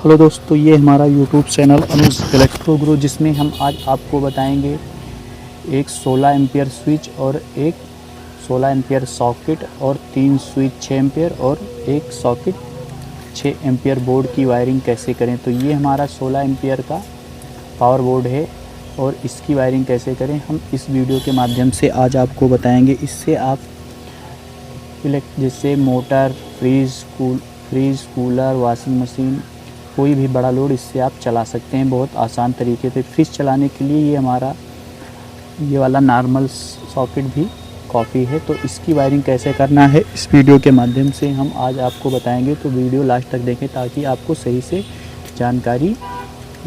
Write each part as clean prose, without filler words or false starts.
Hello दोस्तों, ये हमारा यूट्यूब चैनल अनुज इलेक्ट्रो गुरु, जिसमें हम आज आपको बताएंगे एक 16 एम्पियर स्विच और एक 16 एम्पियर सॉकेट और 3 स्विच 6 एम्पियर और एक सॉकेट 6 एम्पियर बोर्ड की वायरिंग कैसे करें। तो ये हमारा 16 एम्पियर का पावर बोर्ड है और इसकी वायरिंग कैसे करें हम इस वीडियो के माध्यम से आज आपको बताएंगे। इससे आप जैसे motor, fridge, cooler, washing machine, कोई भी बड़ा लोड इससे आप चला सकते हैं बहुत आसान तरीके से। फ्रिज चलाने के लिए ये वाला नॉर्मल सॉकेट भी काफ़ी है। तो इसकी वायरिंग कैसे करना है इस वीडियो के माध्यम से हम आज आपको बताएंगे। तो वीडियो लास्ट तक देखें ताकि आपको सही से जानकारी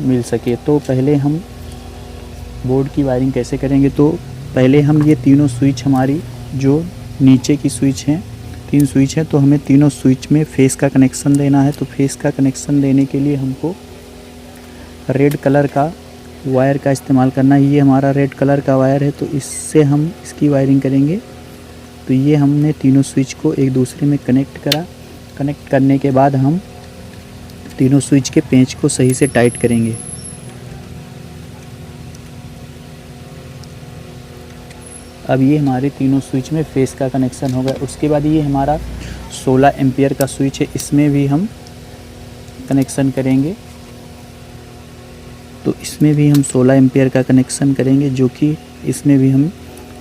मिल सके। तो पहले हम बोर्ड की वायरिंग कैसे करेंगे। तो पहले हम ये तीनों स्विच, हमारी जो नीचे की स्विच हैं, 3 स्विच हैं, तो हमें तीनों स्विच में फेस का कनेक्शन देना है। तो फेस का कनेक्शन देने के लिए हमको रेड कलर का वायर का इस्तेमाल करना है। ये हमारा रेड कलर का वायर है, तो इससे हम इसकी वायरिंग करेंगे। तो ये हमने तीनों स्विच को एक दूसरे में कनेक्ट करा। कनेक्ट करने के बाद हम तीनों स्विच के पेंच को सही से टाइट करेंगे। अब ये हमारे तीनों स्विच में फेस का कनेक्शन हो गया। उसके बाद ये हमारा 16 एम्पियर का स्विच है, इसमें भी हम कनेक्शन करेंगे। तो इसमें भी हम 16 एम्पियर का कनेक्शन करेंगे, जो कि इसमें भी हम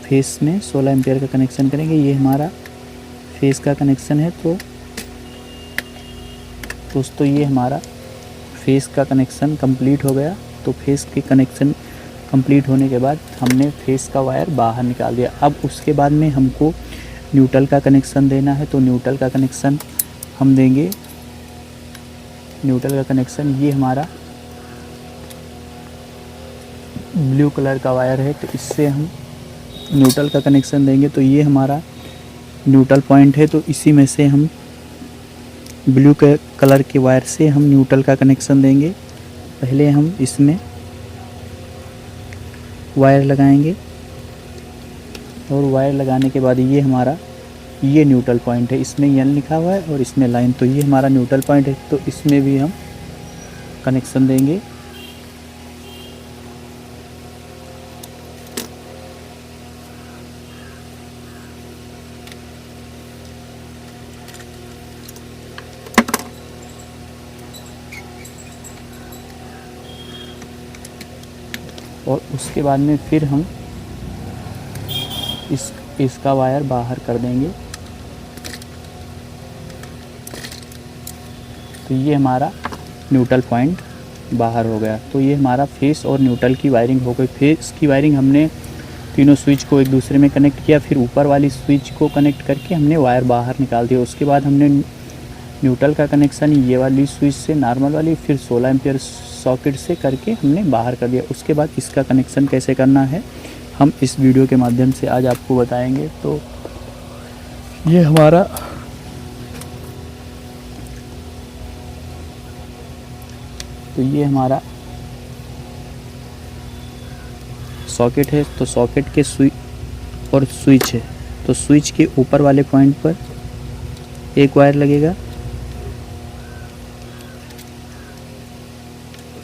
फेस में 16 एम्पियर का कनेक्शन करेंगे। ये हमारा फेस का कनेक्शन है। तो दोस्तों ये हमारा फेस का कनेक्शन कंप्लीट हो गया। तो फेस के कनेक्शन कंप्लीट होने के बाद हमने फेस का वायर बाहर निकाल दिया। अब उसके बाद में हमको न्यूट्रल का कनेक्शन देना है। तो न्यूट्रल का कनेक्शन हम देंगे। न्यूट्रल का कनेक्शन ये हमारा ब्लू कलर का वायर है, तो इससे हम न्यूट्रल का कनेक्शन देंगे। तो ये हमारा न्यूट्रल पॉइंट है, तो इसी में से हम ब्लू कलर के वायर से हम न्यूट्रल का कनेक्शन देंगे। पहले हम इसमें वायर लगाएंगे और वायर लगाने के बाद ये हमारा ये न्यूट्रल पॉइंट है, इसमें एन लिखा हुआ है और इसमें लाइन। तो ये हमारा न्यूट्रल पॉइंट है, तो इसमें भी हम कनेक्शन देंगे। और उसके बाद में फिर हम इसका वायर बाहर कर देंगे। तो ये हमारा न्यूट्रल पॉइंट बाहर हो गया। तो ये हमारा फेस और न्यूट्रल की वायरिंग हो गई। फेस की वायरिंग हमने तीनों स्विच को एक दूसरे में कनेक्ट किया, फिर ऊपर वाली स्विच को कनेक्ट करके हमने वायर बाहर निकाल दिया। उसके बाद हमने न्यूट्रल का कनेक्शन ये वाली स्विच से, नॉर्मल वाली, फिर 16 एम्पियर सॉकेट से करके हमने बाहर कर दिया। उसके बाद इसका कनेक्शन कैसे करना है हम इस वीडियो के माध्यम से आज आपको बताएंगे। तो ये हमारा सॉकेट है। तो सॉकेट के स्विच है। तो स्विच के ऊपर वाले पॉइंट पर एक वायर लगेगा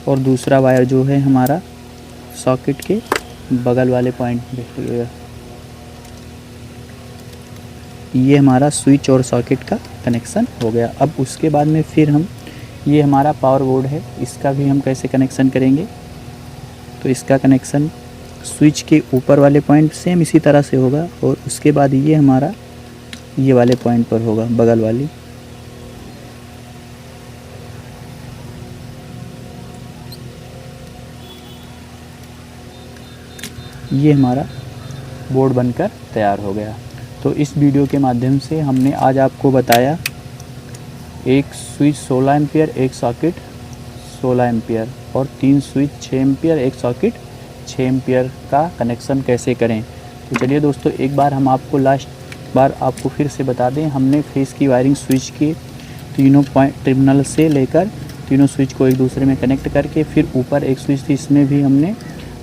और दूसरा वायर जो है हमारा सॉकेट के बगल वाले पॉइंट पे लगेगा। ये हमारा स्विच और सॉकेट का कनेक्शन हो गया। अब उसके बाद में फिर हम, ये हमारा पावर बोर्ड है, इसका भी हम कैसे कनेक्शन करेंगे। तो इसका कनेक्शन स्विच के ऊपर वाले पॉइंट सेम इसी तरह से होगा और उसके बाद ये हमारा ये वाले पॉइंट पर होगा, बगल वाली। ये हमारा बोर्ड बनकर तैयार हो गया। तो इस वीडियो के माध्यम से हमने आज आपको बताया एक स्विच 16 एम्पियर, एक सॉकेट 16 एम्पियर और 3 स्विच 6 एम्पियर, एक सॉकेट 6 एम्पियर का कनेक्शन कैसे करें। तो चलिए दोस्तों, एक बार हम आपको लास्ट बार आपको फिर से बता दें। हमने फेस की वायरिंग स्विच के तीनों पॉइंट टर्मिनल से लेकर तीनों स्विच को एक दूसरे में कनेक्ट करके, फिर ऊपर एक स्विच थी, इसमें भी हमने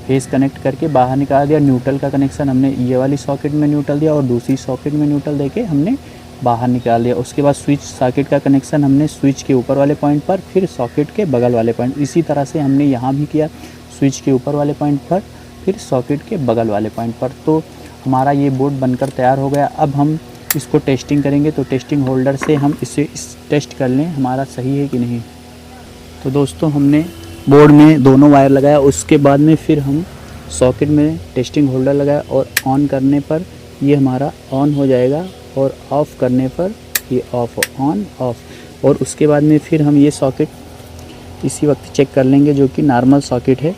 फेस कनेक्ट करके बाहर निकाल दिया। न्यूट्रल का कनेक्शन हमने ये वाली सॉकेट में न्यूट्रल दिया और दूसरी सॉकेट में न्यूट्रल देके हमने बाहर निकाल दिया। उसके बाद स्विच सॉकेट का कनेक्शन हमने स्विच के ऊपर वाले पॉइंट पर, फिर सॉकेट के बगल वाले पॉइंट, इसी तरह से हमने यहाँ भी किया, स्विच के ऊपर वाले पॉइंट पर, फिर सॉकेट के बगल वाले पॉइंट पर। तो हमारा ये बोर्ड बनकर तैयार हो गया। अब हम इसको टेस्टिंग करेंगे, तो टेस्टिंग होल्डर से हम इसे टेस्ट कर लें हमारा सही है कि नहीं। तो दोस्तों हमने बोर्ड में दोनों वायर लगाया, उसके बाद में फिर हम सॉकेट में टेस्टिंग होल्डर लगाया और ऑन करने पर ये हमारा ऑन हो जाएगा और ऑफ़ करने पर ये ऑफ, ऑन ऑफ। और उसके बाद में फिर हम ये सॉकेट इसी वक्त चेक कर लेंगे जो कि नॉर्मल सॉकेट है,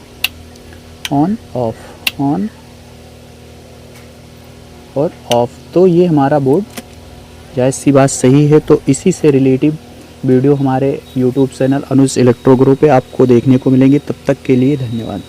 ऑन ऑफ, ऑन और ऑफ। तो ये हमारा बोर्ड जायज़ सी बात सही है। तो इसी से रिलेटिव वीडियो हमारे यूट्यूब चैनल अनुज इलेक्ट्रो ग्रुप पे आपको देखने को मिलेंगे। तब तक के लिए धन्यवाद।